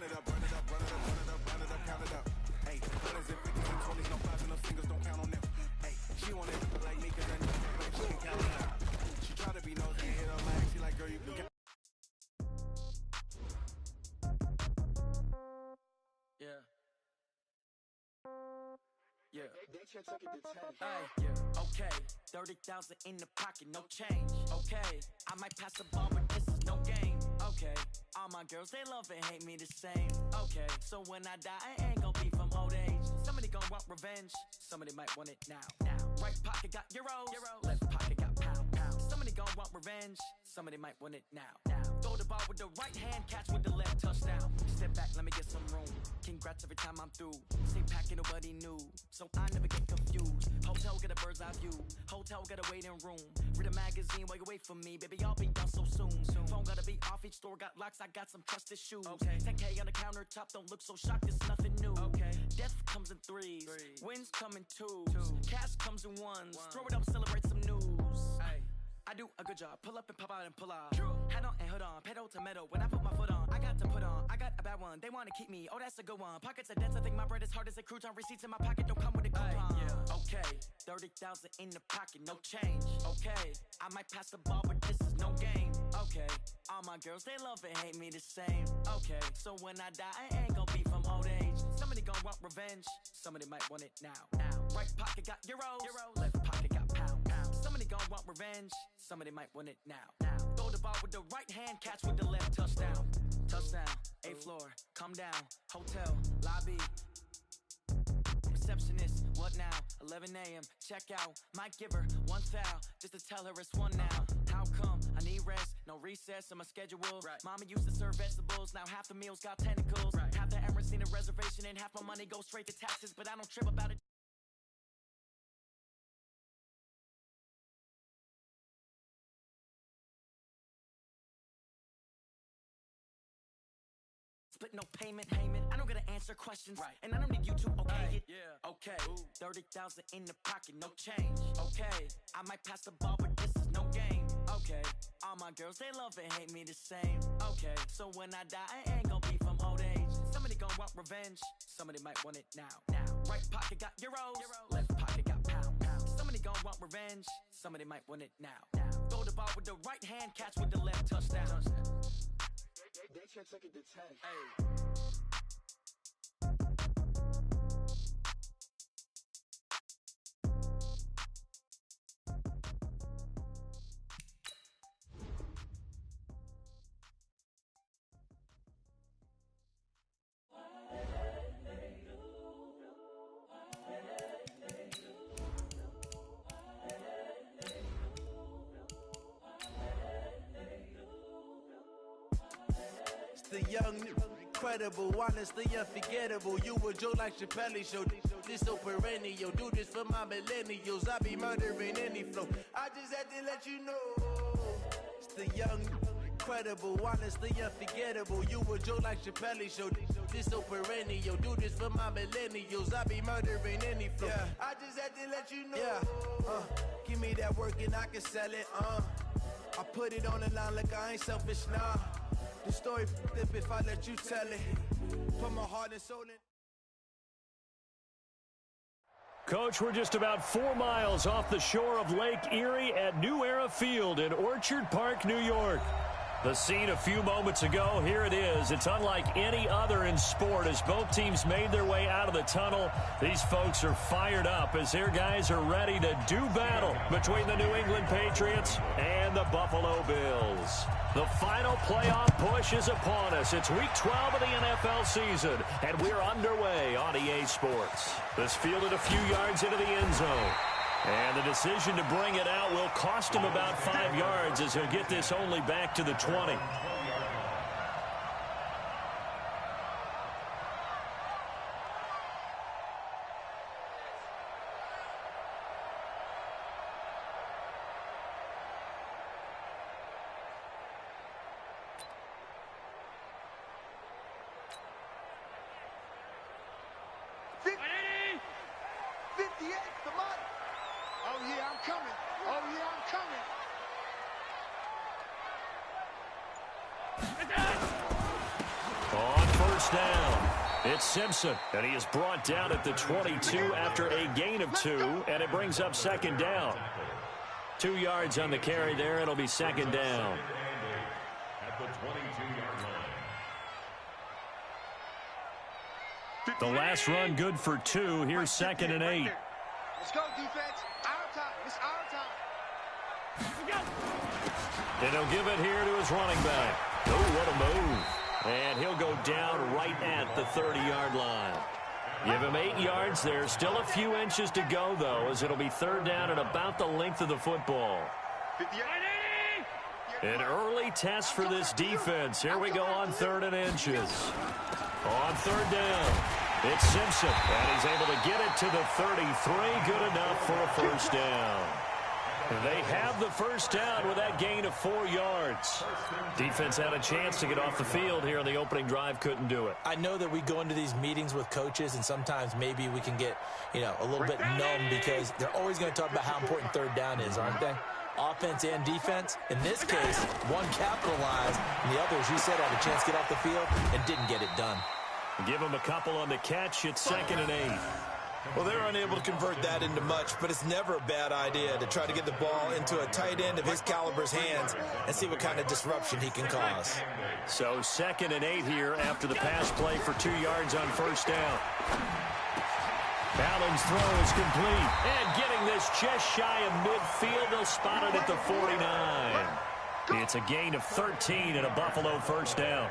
it up, run it up, run it up, run it up, run it up, count it up. Hey, 100s and 50s and 20s, no 5s and no singles, don't count on them. Hey, she wanted to like me cause she can count it up. She try to be nosy and hit her lag, she like, girl, you can count. Yeah, okay, 30,000 in the pocket, no change. Okay, I might pass the ball, but this is no game. Okay, all my girls, they love and hate me the same. Okay, so when I die, I ain't gon' be from old age. Somebody gon' want revenge, somebody might want it now. Right pocket got euros, left pocket got pound. Somebody gon' want revenge, somebody might want it now. Throw the ball with the right hand, catch with the left, touchdown. Step back, let me get some room. Congrats every time I'm through. Same packet, nobody knew, so I never get confused. Hotel get a bird's eye view. Hotel got a waiting room. Read a magazine while you wait for me, baby. I'll be done so soon. Phone gotta be off. Each store got locks. I got some trusted shoes. Okay. 10K on the countertop. Don't look so shocked. It's nothing new. Okay. Death comes in threes. Wins come in twos. Cash comes in ones. Throw it up, celebrate some news. I do a good job. Pull up and pop out and pull out. Hat on and hood on. Pedal to metal. When I put my foot on, I got to put on. I got a bad one. They want to keep me. Oh, that's a good one. Pockets are dense. I think my bread is hard as a crouton. Receipts in my pocket don't come with a coupon. Okay, 30,000 in the pocket, no change. Okay, I might pass the ball, but this is no game. Okay, all my girls, they love and hate me the same. Okay, so when I die, I ain't gon' be from old age. Somebody gon' want revenge. Somebody might want it now. Right pocket got euros. Left pocket got pound. Somebody gon' want revenge. Somebody might want it now. Throw the ball with the right hand, catch with the left, touchdown. Touchdown, 8th floor, come down. Hotel, lobby. Receptionist, what now? 11 a.m., check out. Might give her one foul, just to tell her it's one now. How come? I need rest, no recess in my schedule. Mama used to serve vegetables, now half the meals got tentacles. Half the Emirates need a reservation and half my money goes straight to taxes, but I don't trip about it. Split no payment. I don't gotta answer questions, and I don't need you to okay it. Okay, 30,000 in the pocket, no change. Okay, I might pass the ball, but this is no game. Okay, all my girls, they love and hate me the same. Okay, so when I die, I ain't gon' be from old age. Somebody gon' want revenge, somebody might want it now. Right pocket got euros, left pocket got pound. Somebody gon' want revenge, somebody might want it now. Throw the ball with the right hand, catch with the left, touchdown. They can't take it to 10. The young, incredible, honestly unforgettable. You a joke like Chappelle Show. This so perennial. Do this for my millennials. I be murdering any flow. I just had to let you know. It's the young, incredible, honestly unforgettable. You a joke like Chappelle Show. This so perennial. Do this for my millennials. I be murdering any flow. I just had to let you know. Give me that work and I can sell it. I put it on the line like I ain't selfish, nah. The story f***ed if I let you tell it. Put my heart and soul in. Coach, we're just about 4 miles off the shore of Lake Erie at New Era Field in Orchard Park, New York. The scene a few moments ago, here it is. It's unlike any other in sport as both teams made their way out of the tunnel. These folks are fired up as their guys are ready to do battle between the New England Patriots and the Buffalo Bills. The final playoff push is upon us. It's week 12 of the NFL season, and we're underway on EA Sports. This fielded a few yards into the end zone. And the decision to bring it out will cost him about 5 yards as he'll get this only back to the 20. first down. It's Simpson, and he is brought down at the 22 after a gain of 2, and it brings up second down. 2 yards on the carry there. It'll be second down. The last run good for 2. Here's second and 8. Let's go, defense. Our time. It's our time. And he'll give it here to his running back. Oh, what a move. And he'll go down right at the 30-yard line. Give him 8 yards there. Still a few inches to go, though, as it'll be third down at about the length of the football. An early test for this defense. Here we go on 3rd and inches. On 3rd down, it's Simpson, and he's able to get it to the 33. Good enough for a first down. They have the first down with that gain of 4 yards. Defense had a chance to get off the field here in the opening drive. Couldn't do it. I know that we go into these meetings with coaches, and sometimes maybe we can get, a little bit numb because they're always going to talk about how important third down is, aren't they? Offense and defense. In this case, one capitalized, and the other, as you said, had a chance to get off the field and didn't get it done. Give him a couple on the catch. It's 2nd and 8. Well, they're unable to convert that into much, but it's never a bad idea to try to get the ball into a tight end of his caliber's hands and see what kind of disruption he can cause. So 2nd and 8 here after the pass play for 2 yards on first down. Allen's throw is complete. And getting this just shy of midfield, they'll spot it at the 49. It's a gain of 13 and a Buffalo first down.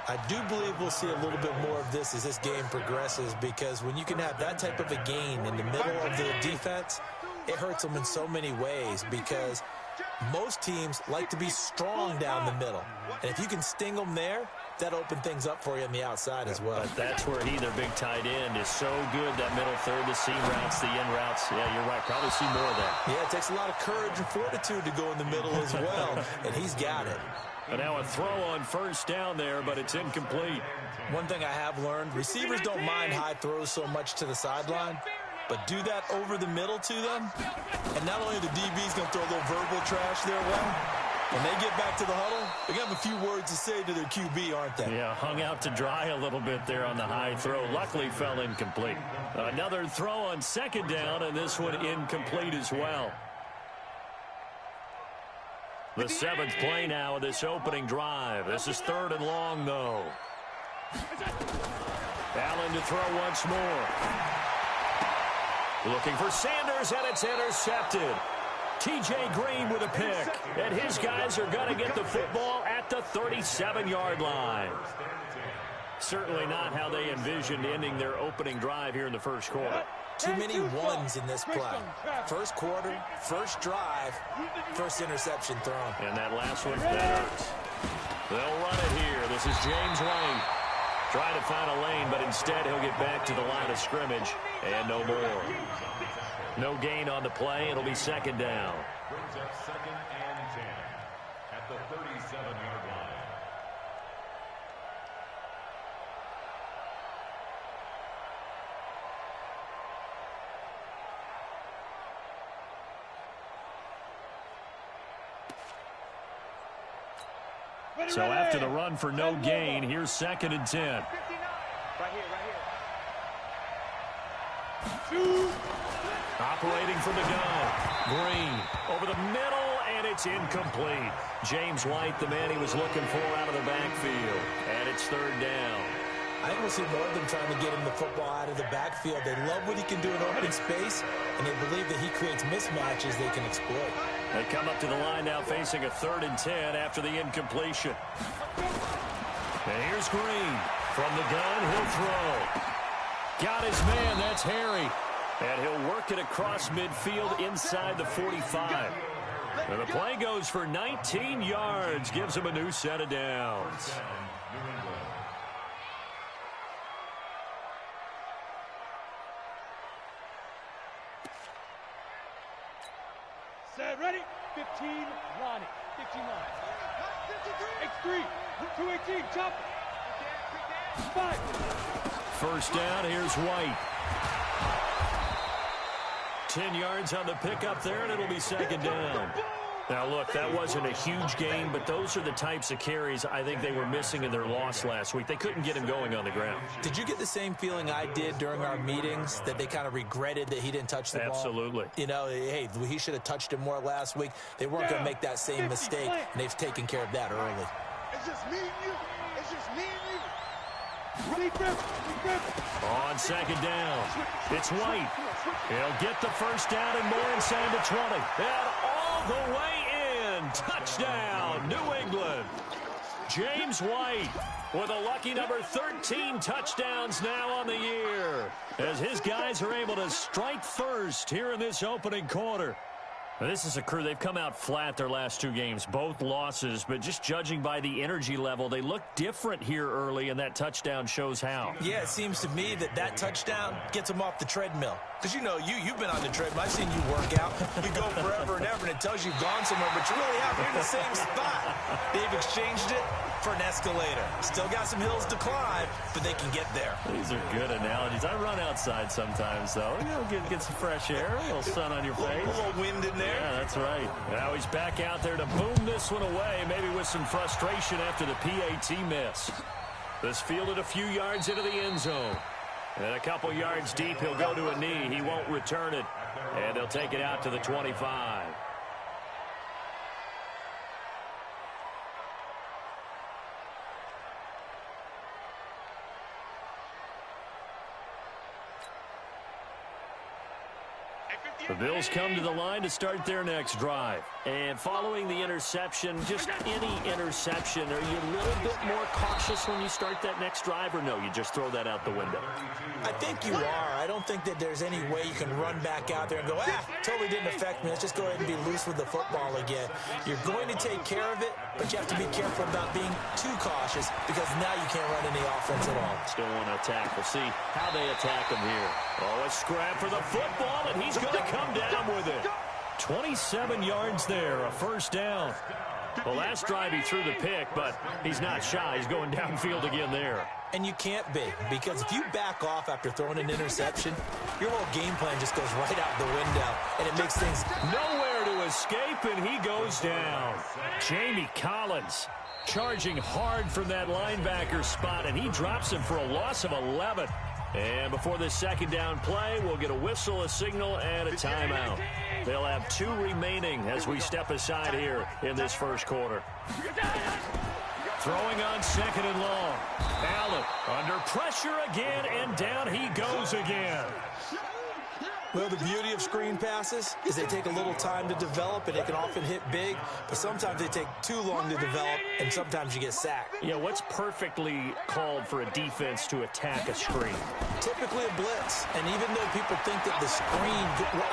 I do believe we'll see a little bit more of this as this game progresses, because when you can have that type of a gain in the middle of the defense, it hurts them in so many ways, because most teams like to be strong down the middle. And if you can sting them there, that opens things up for you on the outside as well. But that's where he, their big tight end, is so good, that middle third, the seam routes, the in routes. Yeah, you're right. Probably see more of that. Yeah, it takes a lot of courage and fortitude to go in the middle as well, and he's got it. And now a throw on first down there, but it's incomplete. One thing I have learned, receivers don't mind high throws so much to the sideline, but do that over the middle to them, and not only the DB's going to throw a little verbal trash their way, when they get back to the huddle, they're going to have a few words to say to their QB, aren't they? Yeah, hung out to dry a little bit there on the high throw. Luckily fell incomplete. Another throw on second down, and this one incomplete as well. The 7th play now of this opening drive. This is 3rd and long, though. Allen to throw once more. Looking for Sanders, and it's intercepted. T.J. Green with a pick. And his guys are going to get the football at the 37-yard line. Certainly not how they envisioned ending their opening drive here in the first quarter. Too many ones in this play. First quarter, first drive, first interception thrown. And that last one, that hurts. They'll run it here. This is James White. Trying to find a lane, but instead he'll get back to the line of scrimmage. And no more. No gain on the play. It'll be second down. Brings up 2nd and 10 at the 37-yard line. So after the run for no gain, here's 2nd and 10. Right here. Operating from the gun. Green over the middle, and it's incomplete. James White, the man he was looking for out of the backfield. And it's 3rd down. I think we'll see more of them trying to get him the football out of the backfield. They love what he can do in open space, and they believe that he creates mismatches they can exploit. They come up to the line now facing a 3rd and 10 after the incompletion. And here's Green. From the gun, he'll throw. Got his man, that's Harry. And he'll work it across midfield inside the 45. And the play goes for 19 yards, gives him a new set of downs. Set, ready? 15, line it. 15 line. X3, 218, chop it. 5. First down, here's White. 10 yards on the pickup there, and it'll be second down. Now, look, that wasn't a huge gain, but those are the types of carries I think they were missing in their loss last week. They couldn't get him going on the ground. Did you get the same feeling I did during our meetings, that they kind of regretted that he didn't touch the ball? Absolutely. You know, hey, he should have touched it more last week. They weren't going to make that same mistake, and they've taken care of that early. It's just me and you. It's just me and you. On second down, it's White. He'll get the first down and more inside the 20. And all the way in. Touchdown, New England. James White with a lucky number 13 touchdowns now on the year, as his guys are able to strike first here in this opening quarter. This is a crew, they've come out flat their last two games, both losses, but just judging by the energy level, they look different here early, and that touchdown shows how. Yeah, it seems to me that touchdown gets them off the treadmill. Because, you know, you've been on the treadmill. I've seen you work out. You go forever and ever, and it tells you you've gone somewhere, but you really haven't. You're in the same spot. They've exchanged it for an escalator. Still got some hills to climb, but they can get there. These are good analogies. I run outside sometimes, though. You know, get some fresh air, a little sun on your face. A little wind in there. Yeah, that's right. Now he's back out there to boom this one away, maybe with some frustration after the PAT miss. This fielded a few yards into the end zone. And a couple yards deep, he'll go to a knee. He won't return it. And they'll take it out to the 25. The Bills come to the line to start their next drive. And following the interception, just any interception, are you a little bit more cautious when you start that next drive, or no, you just throw that out the window? I think you are. I don't think that there's any way you can run back out there and go, totally didn't affect me. Let's just go ahead and be loose with the football again. You're going to take care of it, but you have to be careful about being too cautious, because now you can't run any offense at all. Still want to attack. We'll see how they attack him here. Oh, a scrap for the football, and he's going to come down with it. 27 yards there, a first down. The last drive he threw the pick, but he's not shy. He's going downfield again there. And you can't be, because if you back off after throwing an interception, your whole game plan just goes right out the window, and it makes things nowhere to escape, and he goes down. Jamie Collins charging hard from that linebacker spot, and he drops him for a loss of 11. And before this second down play, we'll get a whistle, a signal, and a timeout. They'll have 2 remaining as we step aside here in this first quarter. Throwing on second and long. Allen under pressure again, and down he goes again. Well, the beauty of screen passes is they take a little time to develop, and they can often hit big, but sometimes they take too long to develop, and sometimes you get sacked. Yeah, what's perfectly called for a defense to attack a screen? Typically a blitz, and even though people think that the screen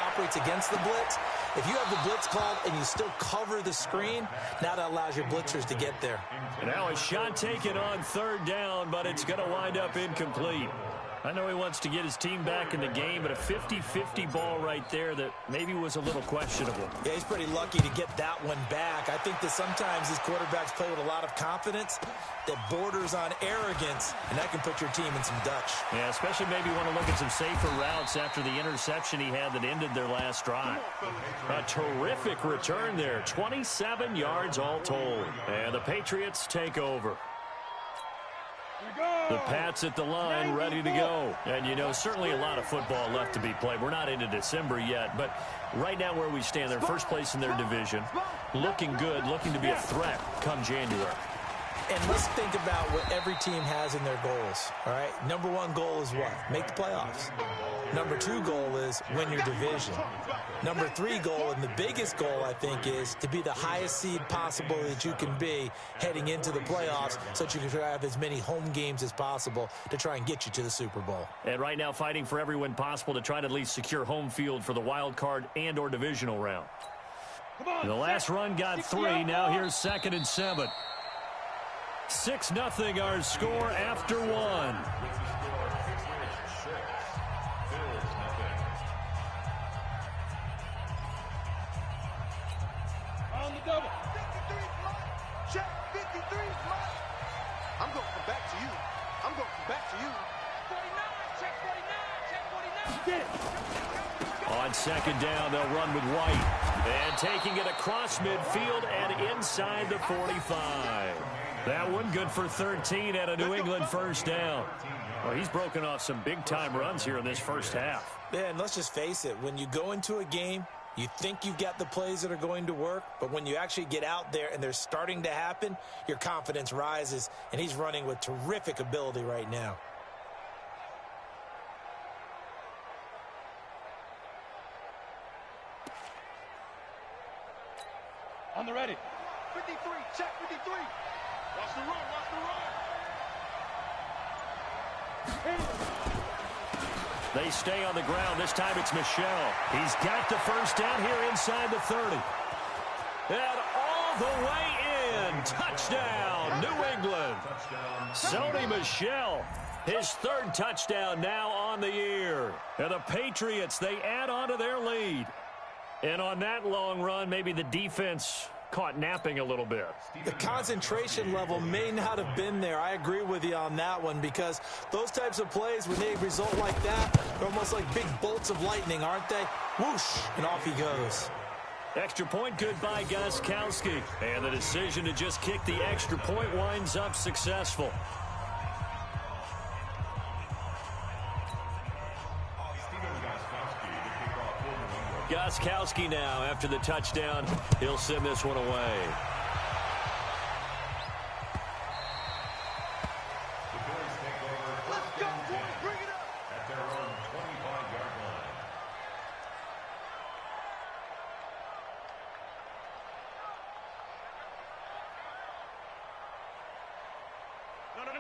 operates against the blitz, if you have the blitz called and you still cover the screen, now that allows your blitzers to get there. And now a shot taken on third down, but it's going to wind up incomplete. I know he wants to get his team back in the game, but a 50-50 ball right there that maybe was a little questionable. Yeah, he's pretty lucky to get that one back. I think that sometimes these quarterbacks play with a lot of confidence that borders on arrogance, and that can put your team in some Dutch. Yeah, especially maybe want to look at some safer routes after the interception he had that ended their last drive. A terrific return there, 27 yards all told. And the Patriots take over. The Pats at the line, ready to go. And, you know, certainly a lot of football left to be played. We're not into December yet, but right now where we stand, they're first place in their division, looking good, looking to be a threat come January. And let's think about what every team has in their goals, all right? Number 1 goal is what? Make the playoffs. Number 2 goal is win your division. Number 3 goal, and the biggest goal, I think, is to be the highest seed possible that you can be heading into the playoffs so that you can have as many home games as possible to try and get you to the Super Bowl. And right now fighting for every win possible to try to at least secure home field for the wild card and or divisional round. The last run got 3. Now here's 2nd and 7. 6-0 our score after 1. On the double. 53, check 53. I'm going to come back to you. I'm going to come back to you. 49, check 49, check 49. Get it. On On second down, they'll run with White. And taking it across midfield and inside the 45. That one good for 13 at a New England first down. Well, he's broken off some big-time runs here in this first half. Yeah, and let's just face it. When you go into a game, you think you've got the plays that are going to work, but when you actually get out there and they're starting to happen, your confidence rises, and he's running with terrific ability right now. On the ready. 53, check 53. Watch the run, watch the run. They stay on the ground. This time it's Michel. He's got the first down here inside the 30. And all the way in. Touchdown, New England. Sony Michel, his third touchdown now on the year. And the Patriots, they add on to their lead. And on that long run, maybe the defense caught napping a little bit. The concentration level may not have been there. I agree with you on that one, because those types of plays, when they result like that, they're almost like big bolts of lightning, aren't they? Whoosh, and off he goes. Extra point good by Gostkowski. And the decision to just kick the extra point winds up successful. Gostkowski now, after the touchdown, he'll send this one away. Let's go, boys. Bring it up. At their own 25-yard line.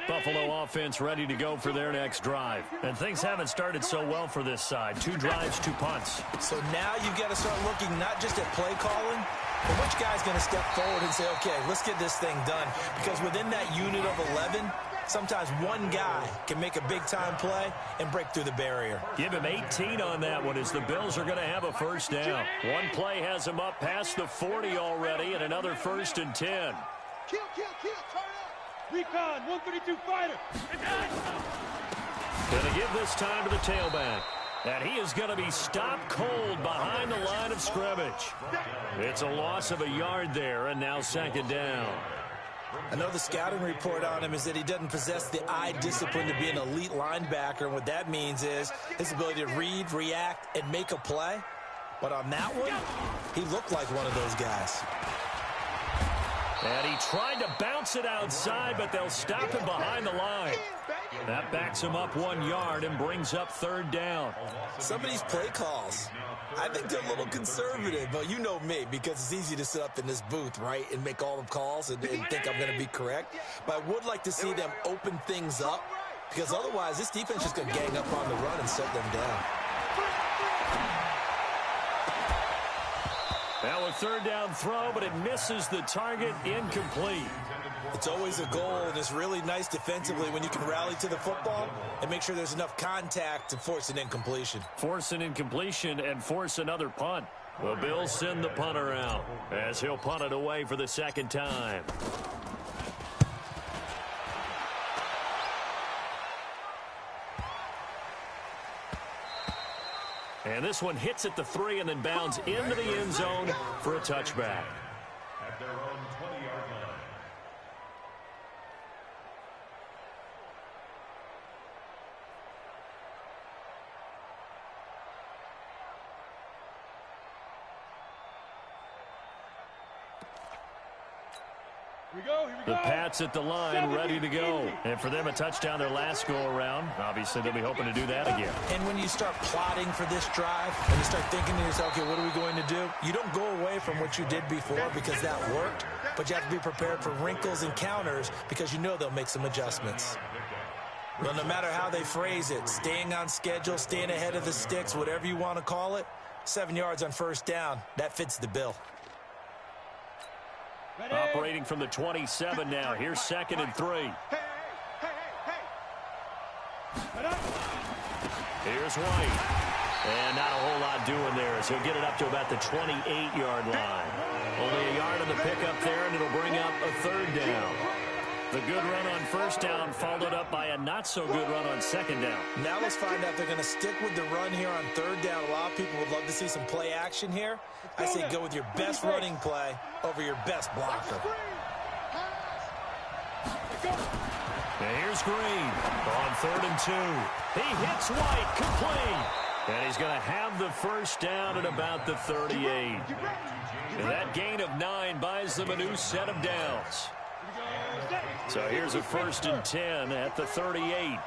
Buffalo offense ready to go for their next drive. And things haven't started so well for this side. 2 drives, 2 punts. So now you've got to start looking not just at play calling, but which guy's going to step forward and say, okay, let's get this thing done. Because within that unit of 11, sometimes one guy can make a big-time play and break through the barrier. Give him 18 on that one, as the Bills are going to have a first down. One play has them up past the 40 already, and another 1st and 10. Kill, turn up. Recon, 132 fighter. Going to give this time to the tailback. And he is going to be stopped cold behind the line of scrimmage. It's a loss of a yard there, and now 2nd down. I know the scouting report on him is that he doesn't possess the eye discipline to be an elite linebacker, and what that means is his ability to read, react, and make a play. But on that one, he looked like one of those guys. And he tried to bounce it outside, but they'll stop him behind the line. That backs him up 1 yard and brings up 3rd down. Some of these play calls, I think they're a little conservative, but you know me, because it's easy to sit up in this booth, right, and make all the calls and think I'm going to be correct. But I would like to see them open things up, because otherwise this defense is going to gang up on the run and shut them down. Now a 3rd down throw, but it misses the target, incomplete. It's always a goal, and it's really nice defensively when you can rally to the football and make sure there's enough contact to force an incompletion. Force an incompletion and force another punt. The Bills send the punter out as he'll punt it away for the 2nd time. And this one hits at the 3 and then bounds into the end zone for a touchback. At their own 20-yard line. The Pats at the line, ready to go. And for them, a touchdown their last go-around. Obviously, they'll be hoping to do that again. And when you start plotting for this drive and you start thinking to yourself, okay, what are we going to do? You don't go away from what you did before because that worked, but you have to be prepared for wrinkles and counters because you know they'll make some adjustments. Well, no matter how they phrase it, staying on schedule, staying ahead of the sticks, whatever you want to call it, 7 yards on 1st down, that fits the bill. Operating from the 27 now. Here's 2nd and 3. Here's White. And not a whole lot doing there as he'll get it up to about the 28-yard line. Only a yard on the pickup there, and it'll bring up a 3rd down. The good run on first down followed up by a not-so-good run on second down. Now let's find out if they're going to stick with the run here on third down. A lot of people would love to see some play action here. I say go with your best running play over your best blocker. And here's Green on 3rd and 2. He hits White, complete. And he's going to have the first down at about the 38. And that gain of 9 buys them a new set of downs. So here's a 1st and 10 at the 38. Here we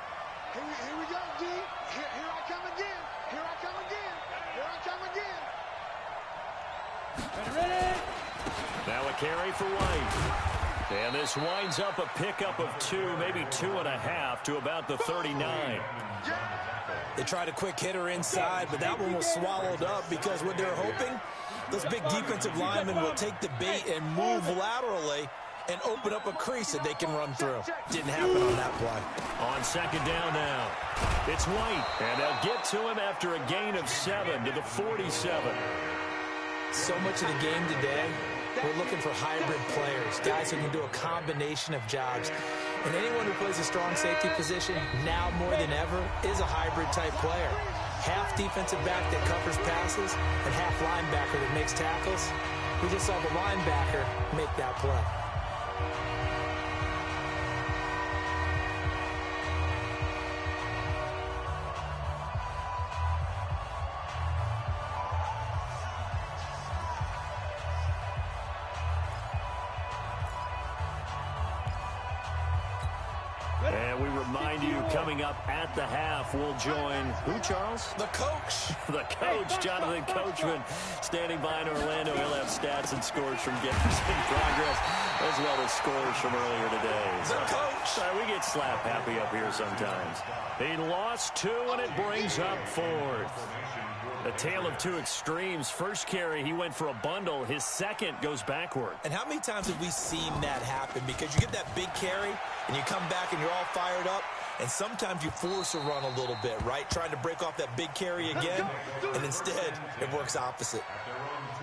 go, D. Here I come again. Here I come again. Here I come again. Ready? Now a carry for White. And this winds up a pickup of 2, maybe 2.5 to about the 39. They tried a quick hitter inside, but that one was swallowed up because what they're hoping, those big defensive linemen will take the bait and move laterally and open up a crease that they can run through. Didn't happen on that play. On second down now, it's White, and they'll get to him after a gain of 7 to the 47. So much of the game today, we're looking for hybrid players, guys who can do a combination of jobs. And anyone who plays a strong safety position, now more than ever, is a hybrid-type player. Half defensive back that covers passes and half linebacker that makes tackles. We just saw the linebacker make that play. And we remind you, coming up at the half, we'll join who, Charles? The coach. The coach, Jonathan Coachman, standing by in Orlando. He'll have stats and scores from games in progress, as well as scores from earlier today. The coach. We get slap happy up here sometimes. He lost 2, and it brings up 4th. A tale of 2 extremes. First carry, he went for a bundle. His second goes backward. And how many times have we seen that happen? Because you get that big carry, and you come back, and you're all fired up, and sometimes you force a run a little bit, right? Trying to break off that big carry again, and instead, it works opposite.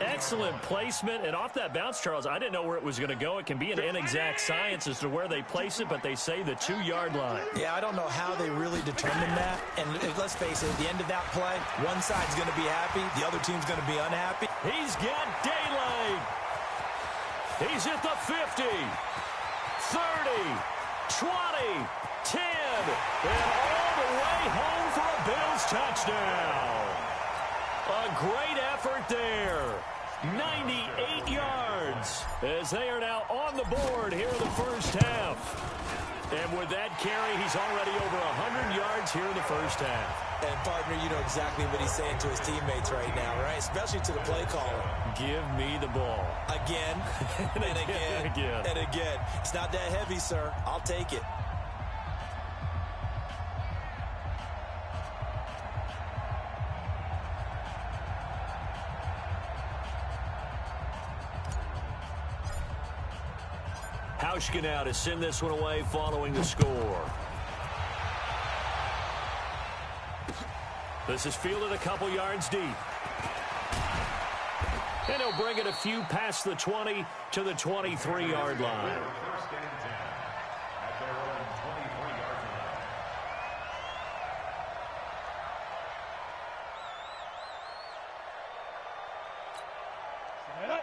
Excellent placement, and off that bounce, Charles, I didn't know where it was going to go. It can be an inexact science as to where they place it, but they say the 2-yard line. Yeah, I don't know how they really determine that. And let's face it, at the end of that play, one side's going to be happy, the other team's going to be unhappy. He's got daylight. He's at the 50, 30, 20, 10, and all the way home for a Bills touchdown. A great effort there. 98 yards as they are now on the board here in the first half. And with that carry, he's already over 100 yards here in the first half. And, partner, you know exactly what he's saying to his teammates right now, right? Especially to the play caller. Give me the ball. Again, and again, and again. It's not that heavy, sir. I'll take it. Hauschka now to send this one away following the score. This is fielded a couple yards deep. And he'll bring it a few past the 20 to the 23-yard line.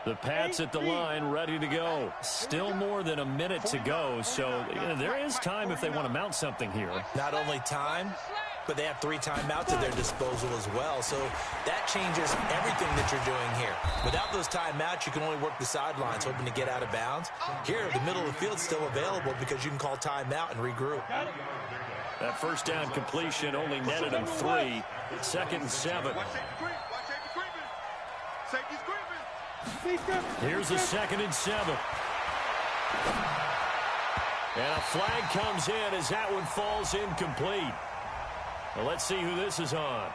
The Pats at the line, ready to go. Still more than a minute to go, so there is time if they want to mount something here. Not only time, but they have 3 timeouts at their disposal as well, so that changes everything that you're doing here. Without those timeouts, you can only work the sidelines, hoping to get out of bounds. Here, the middle of the field is still available because you can call timeout and regroup. That first down completion only netted him 3. 2nd and 7. Here's a 2nd and 7. And a flag comes in as that one falls incomplete. Well, let's see who this is on.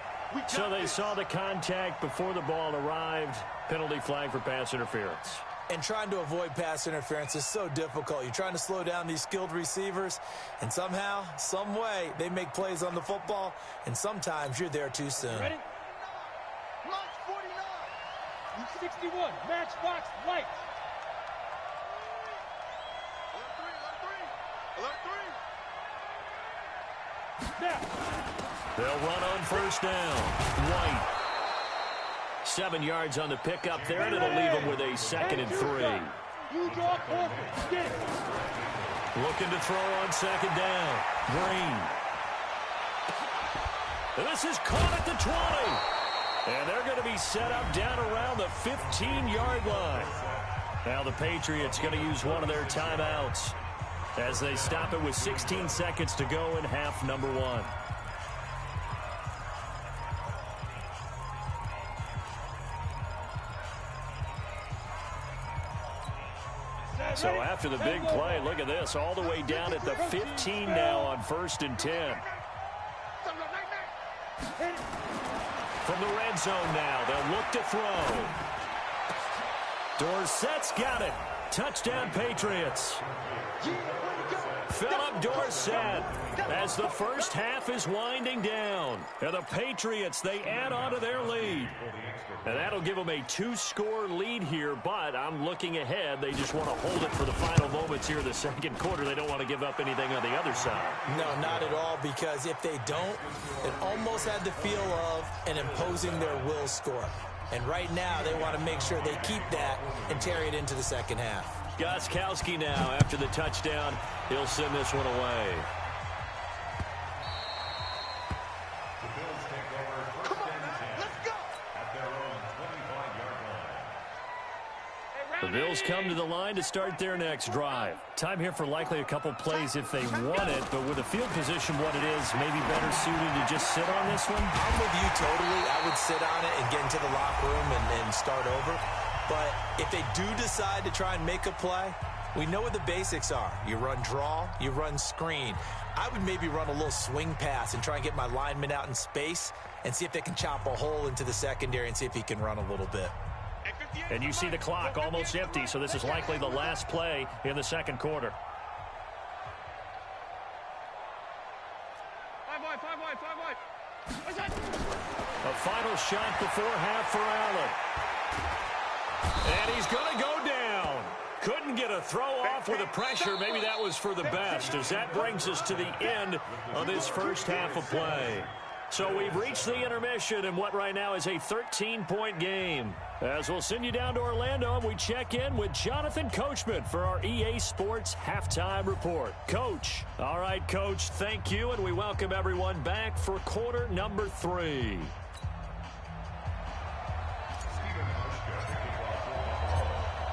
So they saw the contact before the ball arrived. Penalty flag for pass interference. And trying to avoid pass interference is so difficult. You're trying to slow down these skilled receivers, and somehow, some way, they make plays on the football, and sometimes you're there too soon. Ready? 61, Matchbox White. They'll run on first down. White. 7 yards on the pickup there, and it'll leave them with a 2nd and 3. Looking to throw on 2nd down. Green. This is caught at the 20. And they're going to be set up down around the 15-yard line. Now the Patriots going to use one of their timeouts as they stop it with 16 seconds to go in half number 1. So after the big play, look at this, all the way down at the 15 now on 1st and 10. From the red zone now, they'll look to throw. Dorsett's got it. Touchdown, Patriots. Philip Dorsett as the first half is winding down. And the Patriots, they add on to their lead. And that'll give them a 2-score lead here, but I'm looking ahead. They just want to hold it for the final moments here in the 2nd quarter. They don't want to give up anything on the other side. No, not at all, because if they don't, it almost had the feel of an imposing their will score. And right now, they want to make sure they keep that and carry it into the 2nd half. Gostkowski now, after the touchdown, he'll send this one away. The Bills come to the line to start their next drive. Time here for likely a couple plays if they want it, but with the field position what it is, maybe better suited to just sit on this one? I'm with you totally. I would sit on it and get into the locker room and start over. But if they do decide to try and make a play, we know what the basics are. You run draw, you run screen. I would maybe run a little swing pass and try and get my lineman out in space and see if they can chop a hole into the secondary and see if he can run a little bit. And you see the clock almost empty, so this is likely the last play in the 2nd quarter. 5 wide. A final shot before half for Allen. And he's going to go down. Couldn't get a throw off with the pressure. Maybe that was for the best, as that brings us to the end of this first half of play. So we've reached the intermission in what right now is a 13-point game. As we'll send you down to Orlando, and we check in with Jonathan Coachman for our EA Sports Halftime Report. Coach. All right, Coach, thank you, and we welcome everyone back for quarter number 3.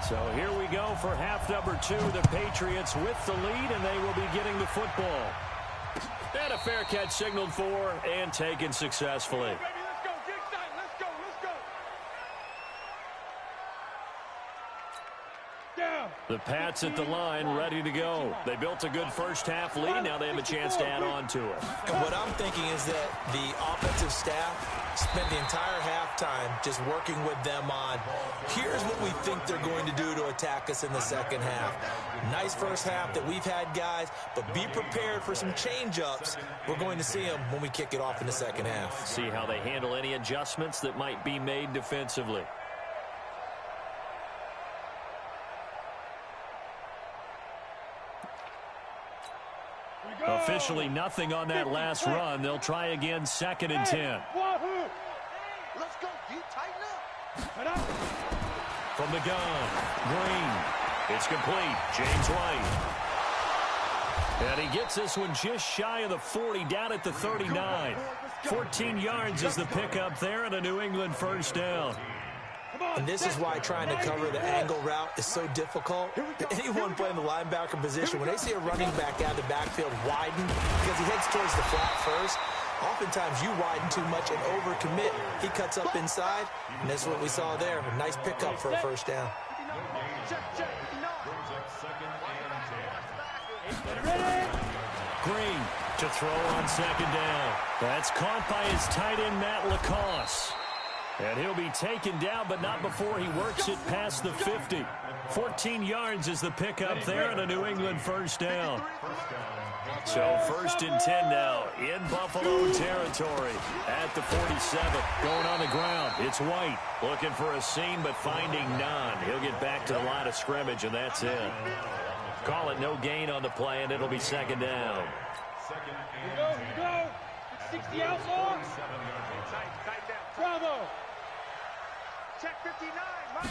So here we go for half number 2. The Patriots with the lead, and they will be getting the football. And a fair catch signaled for and taken successfully. Let's go. Get excited. Let's go. Down. The Pats at the line, ready to go. They built a good first half lead. Now they have a chance to add on to it. And what I'm thinking is that the offensive staff spent the entire halftime just working with them on, here's what we think they're going to do to attack us in the 2nd half. Nice first half that we've had, guys, but be prepared for some change-ups. We're going to see them when we kick it off in the 2nd half. See how they handle any adjustments that might be made defensively. Officially nothing on that last run. They'll try again 2nd and 10. Let's go. You tighten up. From the gun, Green. It's complete. James White. And he gets this one just shy of the 40, down at the 39. 14 yards is the pickup there, and a New England first down. And this is why trying to cover the angle route is so difficult. Anyone playing the linebacker position, when they see a running back out of the backfield widen because he heads towards the flat first, oftentimes you widen too much and overcommit. He cuts up inside, and that's what we saw there. A nice pickup for a first down. Green to throw on 2nd down. That's caught by his tight end, Matt Lacoste. And he'll be taken down, but not before he works it past the 50. 14 yards is the pickup there, and a New England first down. So 1st and 10 now in Buffalo territory at the 47. Going on the ground, it's White. Looking for a seam, but finding none. He'll get back to the line of scrimmage, and that's it. Call it no gain on the play, and it'll be second down. Go. 60 out more. Bravo. Check 59, Mike.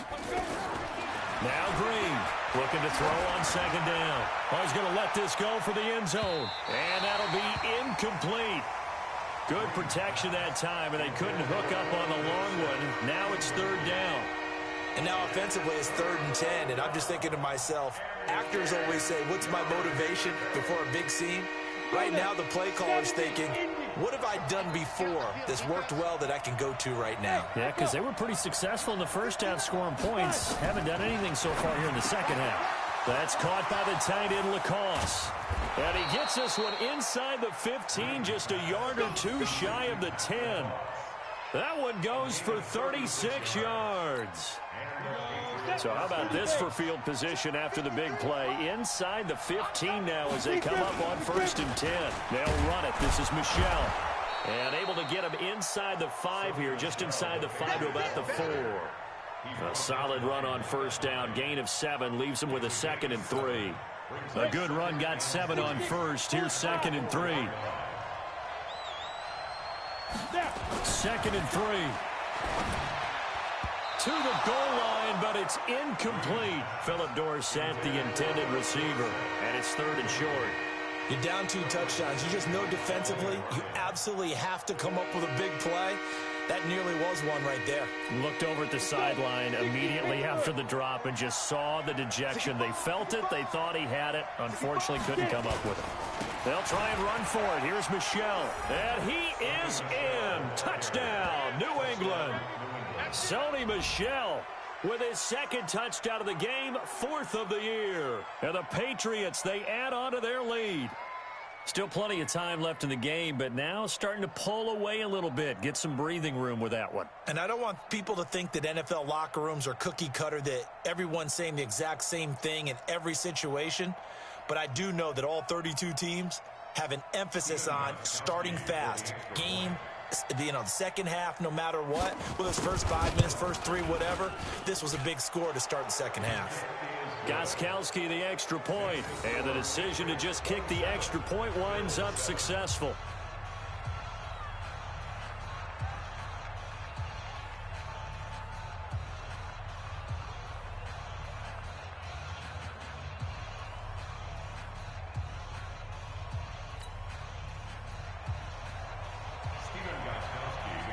Now Green looking to throw on second down. Oh, he's going to let this go for the end zone. And that'll be incomplete. Good protection that time, and they couldn't hook up on the long one. Now it's third down. And now offensively it's 3rd and 10, and I'm just thinking to myself, actors always say, what's my motivation before a big scene? Right now the play caller's thinking, what have I done before that's worked well that I can go to right now? Yeah, because they were pretty successful in the first half scoring points. Haven't done anything so far here in the second half. That's caught by the tight end, Lacoste. And he gets this one inside the 15, just a yard or two shy of the 10. That one goes for 36 yards. So how about this for field position after the big play? Inside the 15 now as they come up on 1st and 10. They'll run it. This is Michel. And able to get him inside the 5 here, just inside the 5 to about the 4. A solid run on first down. Gain of 7 leaves him with a 2nd and 3. A good run got 7 on first. Here's 2nd and 3. 2nd and 3. To the goal line, but it's incomplete. Philip Dorsett, the intended receiver, and it's 3rd and short. You're down 2 touchdowns. You just know defensively you absolutely have to come up with a big play. That nearly was one right there. Looked over at the sideline immediately after the drop and just saw the dejection. They felt it. They thought he had it. Unfortunately, couldn't come up with it. They'll try and run for it. Here's Michel. And he is in. Touchdown, New England. Sony Michel with his 2nd touchdown of the game, 4th of the year. And the Patriots, they add on to their lead. Still plenty of time left in the game, but now starting to pull away a little bit. Get some breathing room with that one. And I don't want people to think that NFL locker rooms are cookie cutter, that everyone's saying the exact same thing in every situation. But I do know that all 32 teams have an emphasis on starting fast. Game, the second half, no matter what, whether it's first 5 minutes, first 3, whatever, this was a big score to start the second half. Gostkowski the extra point, and the decision to just kick the extra point winds up successful.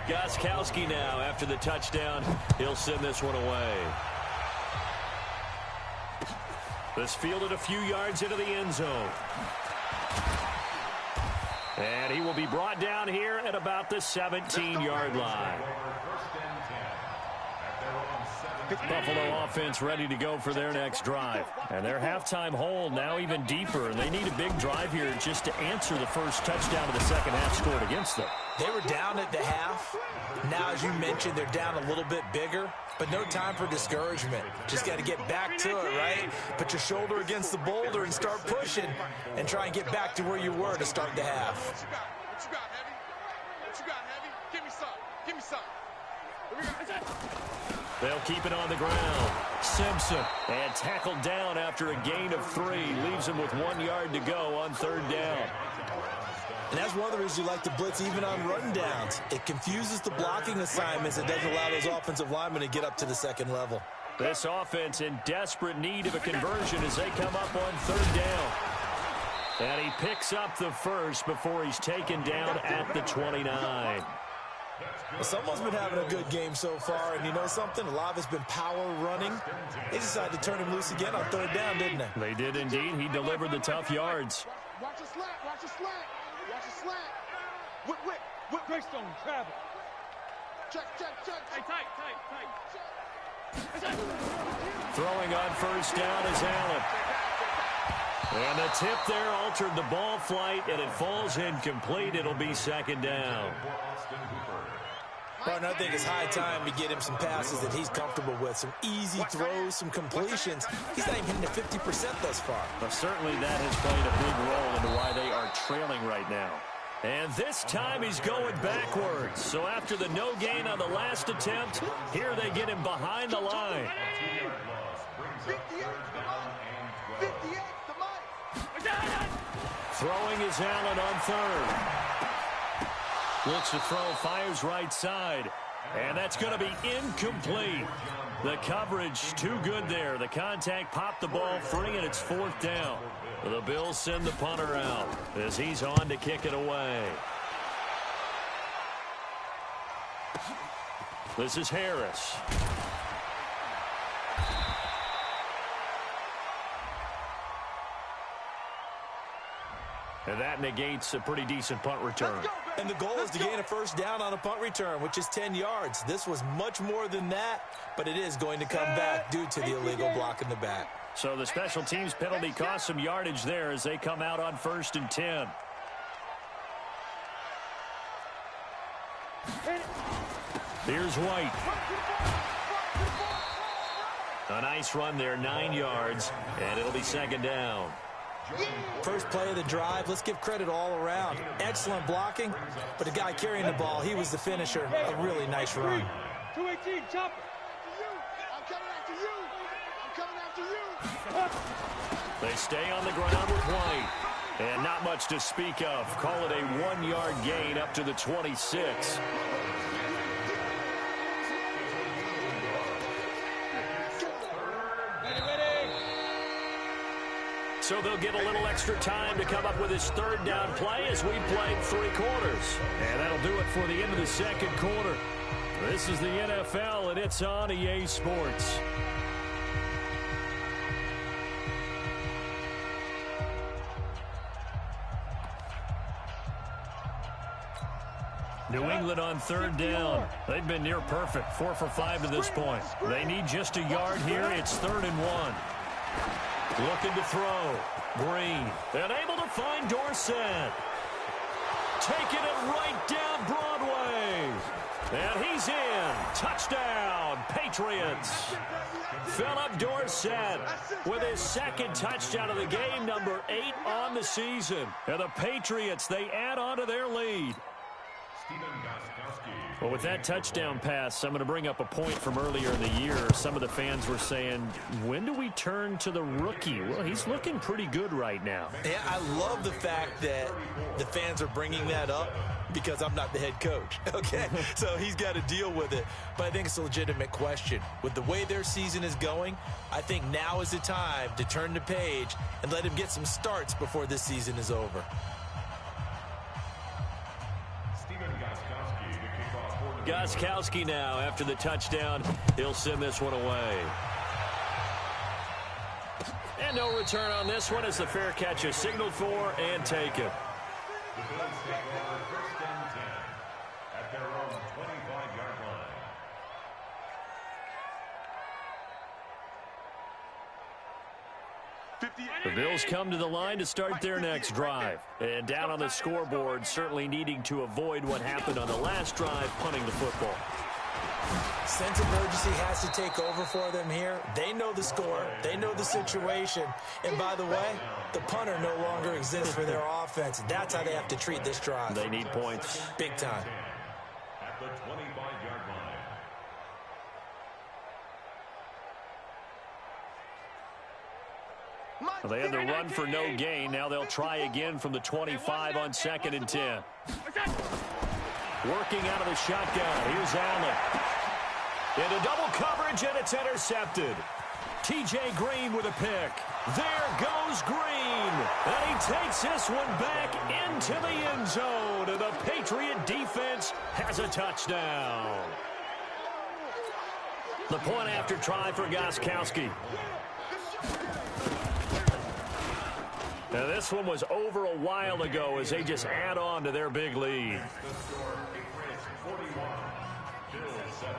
Gostkowski now after the touchdown. He'll send this one away. This fielded a few yards into the end zone. And he will be brought down here at about the 17-yard line. Buffalo offense ready to go for their next drive. And their halftime hole now even deeper. And they need a big drive here just to answer the first touchdown of the second half scored against them. They were down at the half. Now, as you mentioned, they're down a little bit bigger. But no time for discouragement. Just got to get back to it, right? Put your shoulder against the boulder and start pushing. And try and get back to where you were to start the half. What you got, Heavy? What you got, Heavy? Give me some. Give me some. They'll keep it on the ground. Simpson, and tackled down after a gain of 3. Leaves him with 1 yard to go on 3rd down. And that's one of the reasons you like to blitz even on run downs. It confuses the blocking assignments. It doesn't allow those offensive linemen to get up to the second level. This offense in desperate need of a conversion as they come up on 3rd down. And he picks up the first before he's taken down at the 29. Well, someone's been having a good game so far, and you know something? A lot of it's been power running. They decided to turn him loose again on 3rd down, didn't they? They did indeed. He delivered the tough yards. Watch the slant. Watch the slant. Watch the slant. Whip. Greystone, travel. Check. Hey, tight. Throwing on first down is Allen. And the tip there altered the ball flight, and it falls incomplete. It'll be 2nd down. Partner, I think it's high time to get him some passes that he's comfortable with. Some easy throws, some completions. He's not even hitting at 50% thus far. Well, certainly that has played a big role into why they are trailing right now. And this time he's going backwards. So after the no gain on the last attempt, here they get him behind the line. 58 to Throwing is Allen on third. Looks to throw, fires right side. And that's going to be incomplete. The coverage too good there. The contact popped the ball free, and it's fourth down. The Bills send the punter out as he's on to kick it away. This is Harris. And that negates a pretty decent punt return. And the goal is to gain a first down on a punt return, which is 10 yards. This was much more than that, but it is going to come back due to the illegal block in the back. So the special teams penalty cost some yardage there as they come out on 1st and 10. Here's White. A nice run there, 9 yards, and it'll be second down. First play of the drive, let's give credit all around. Excellent blocking, but the guy carrying the ball, he was the finisher. A really nice run. 218, chop. I'm coming after you. I'm coming after you. They stay on the ground with White. And not much to speak of. Call it a 1-yard gain up to the 26. So they'll get a little extra time to come up with his third down play as we played 3 quarters. And that'll do it for the end of the second quarter. This is the NFL, and it's on EA Sports. New England on third down. They've been near perfect, 4 for 5 to this point. They need just a yard here. It's 3rd and 1. Looking to throw. Green. And able to find Dorsett. Taking it right down Broadway. And he's in. Touchdown, Patriots. Philip Dorsett with his second touchdown of the game, number 8 on the season. And the Patriots, they add on to their lead. Well, with that touchdown pass, I'm going to bring up a point from earlier in the year. Some of the fans were saying, when do we turn to the rookie? Well, he's looking pretty good right now. Yeah, I love the fact that the fans are bringing that up because I'm not the head coach, okay? So he's got to deal with it. But I think it's a legitimate question. With the way their season is going, I think now is the time to turn the page and let him get some starts before this season is over. Gostkowski now after the touchdown. He'll send this one away. And no return on this one as the fair catch is signaled for and taken. The Bills take over 1st and 10 at their own 25-yard line. The Bills come to the line to start their next drive. And down on the scoreboard, certainly needing to avoid what happened on the last drive, punting the football. Sense of urgency has to take over for them here. They know the score. They know the situation. And by the way, the punter no longer exists for their offense. That's how they have to treat this drive. They need points. Big time. At the 25-yard line. Well, they had the run for no gain. Now they'll try again from the 25 on 2nd and 10. Working out of the shotgun. Here's Allen. Into double coverage, and it's intercepted. T.J. Green with a pick. There goes Green. And he takes this one back into the end zone. And the Patriot defense has a touchdown. The point after try for Gostkowski. Now, this one was over a while ago as they just add on to their big lead. The score, Patriots 41, Bills 7.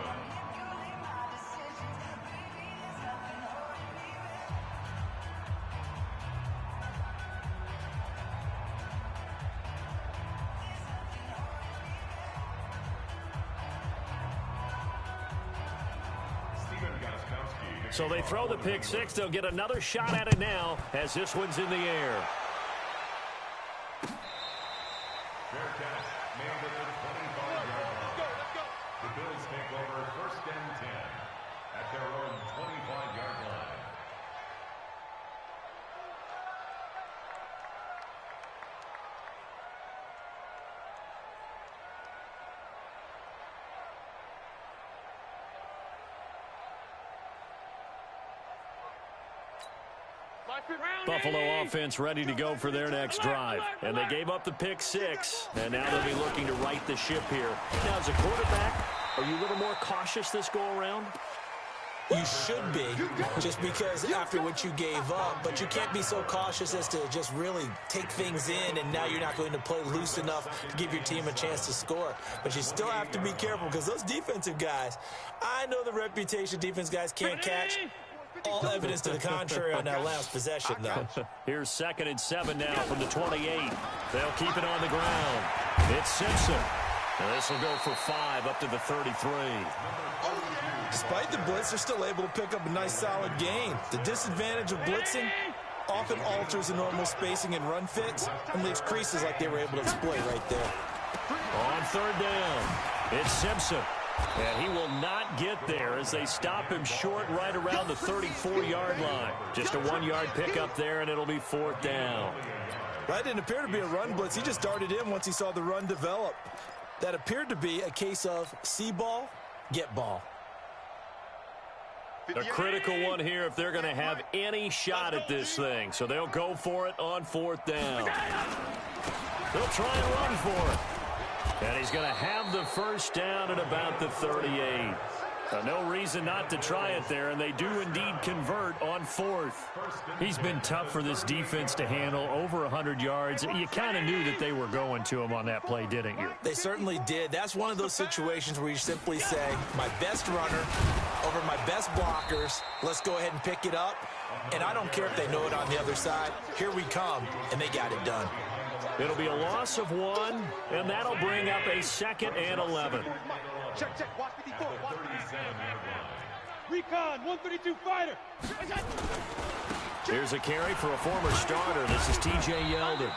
So they throw the pick six. They'll get another shot at it now as this one's in the air. Fair catch made at the 25-yard line. The Bills take over 1st and 10 at their own 25-yard line. Buffalo offense ready to go for their next drive. And they gave up the pick 6, and now they'll be looking to right the ship here. Now, as a quarterback, are you a little more cautious this go-around? You should be, just because after what you gave up, but you can't be so cautious as to just really take things in, and now you're not going to play loose enough to give your team a chance to score. But you still have to be careful, because those defensive guys, I know the reputation defense guys can't catch. All evidence to the contrary on that last possession, though. Here's 2nd and 7 now from the 28. They'll keep it on the ground. It's Simpson. And this will go for 5 up to the 33. Despite the blitz, they're still able to pick up a nice, solid gain. The disadvantage of blitzing often alters the normal spacing and run fits and leaves creases like they were able to exploit right there. On 3rd down, it's Simpson. And he will not get there as they stop him short right around the 34-yard line. Just a 1-yard pickup there, and it'll be 4th down. That didn't appear to be a run blitz. He just darted in once he saw the run develop. That appeared to be a case of see ball, get ball. A critical one here if they're going to have any shot at this thing. So they'll go for it on 4th down. They'll try and run for it. And he's going to have the 1st down at about the 38. No reason not to try it there, and they do indeed convert on 4th. He's been tough for this defense to handle, over 100 yards. You kind of knew that they were going to him on that play, didn't you? They certainly did. That's one of those situations where you simply say, my best runner over my best blockers, let's go ahead and pick it up. And I don't care if they know it on the other side. Here we come, and they got it done. It'll be a loss of 1, and that'll bring up a 2nd and 11. Check. Watch 54. Recon, 132 fighter. Here's a carry for a former starter. This is T.J. Yeldon.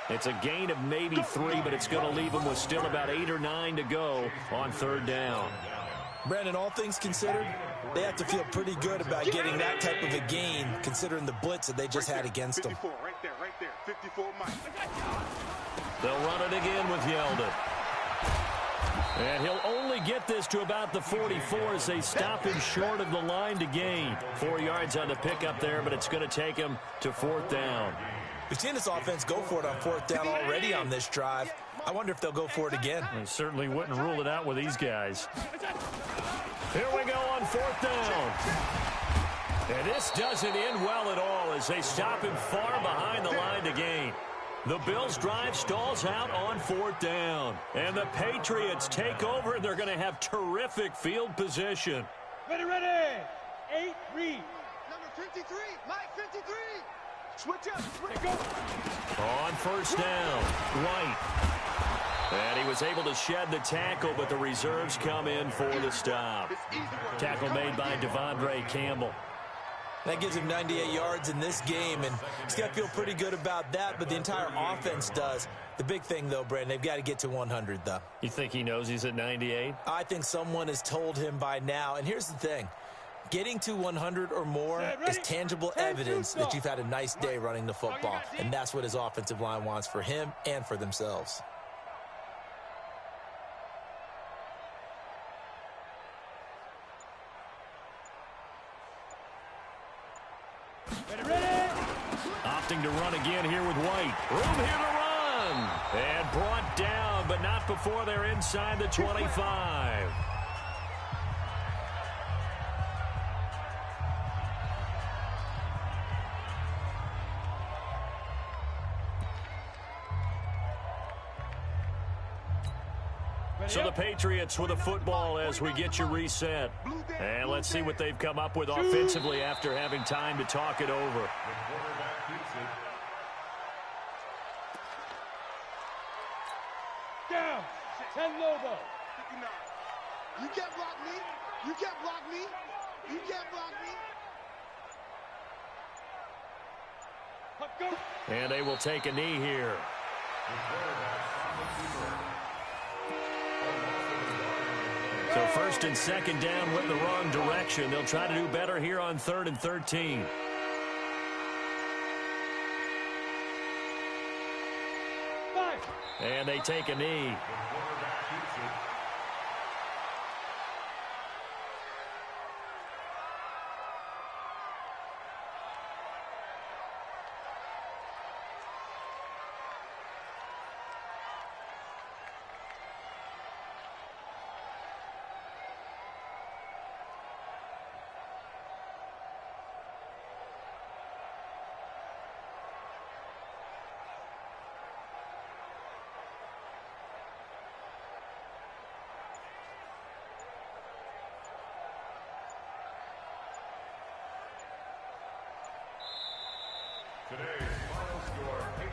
It's a gain of maybe 3, but it's going to leave him with still about 8 or 9 to go on 3rd down. Brandon, all things considered, they have to feel pretty good about getting that type of a gain, considering the blitz that they just had against them. 54, right there. 54, Mike. They'll run it again with Yeldon. And he'll only get this to about the 44 as they stop him short of the line to gain. 4 yards on the pickup there, but it's going to take him to 4th down. We've seen this offense go for it on 4th down already on this drive. I wonder if they'll go for it again. I certainly wouldn't rule it out with these guys. Here we go on 4th down. And this doesn't end well at all as they stop him far behind the line to gain. The Bills' drive stalls out on 4th down. And the Patriots take over, and they're going to have terrific field position. Ready. 8, read. Number 53, Mike 53. Switch up. Go. On 1st down, White. And he was able to shed the tackle, but the reserves come in for the stop. Tackle made by Devondre Campbell. That gives him 98 yards in this game, and he's got to feel pretty good about that, but the entire offense does. The big thing, though, Brandon, they've got to get to 100, though. You think he knows he's at 98? I think someone has told him by now, and here's the thing. Getting to 100 or more is tangible evidence that you've had a nice day running the football, and that's what his offensive line wants for him and for themselves. Opting to run again here with White. Room here to run. And brought down, but not before they're inside the 25. So the Patriots with a football as we get you reset. And let's see what they've come up with offensively after having time to talk it over. Down. 10 Lobo. You can't block me. You can't block me. You can't block me. Go. And they will take a knee here. So 1st and 2nd down went in the wrong direction. They'll try to do better here on 3rd and 13. And they take a knee.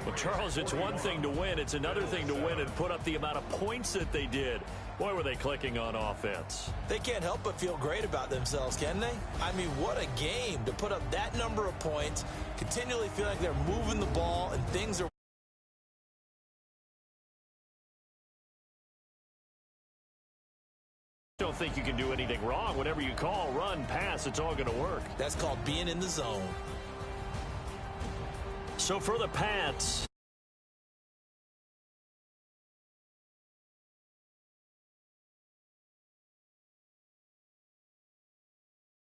Well, Charles, it's one thing to win. It's another thing to win and put up the amount of points that they did. Boy, were they clicking on offense. They can't help but feel great about themselves, can they? I mean, what a game to put up that number of points, continually feel like they're moving the ball and things are... Don't think you can do anything wrong. Whatever you call, run, pass, it's all going to work. That's called being in the zone. So for the Pats,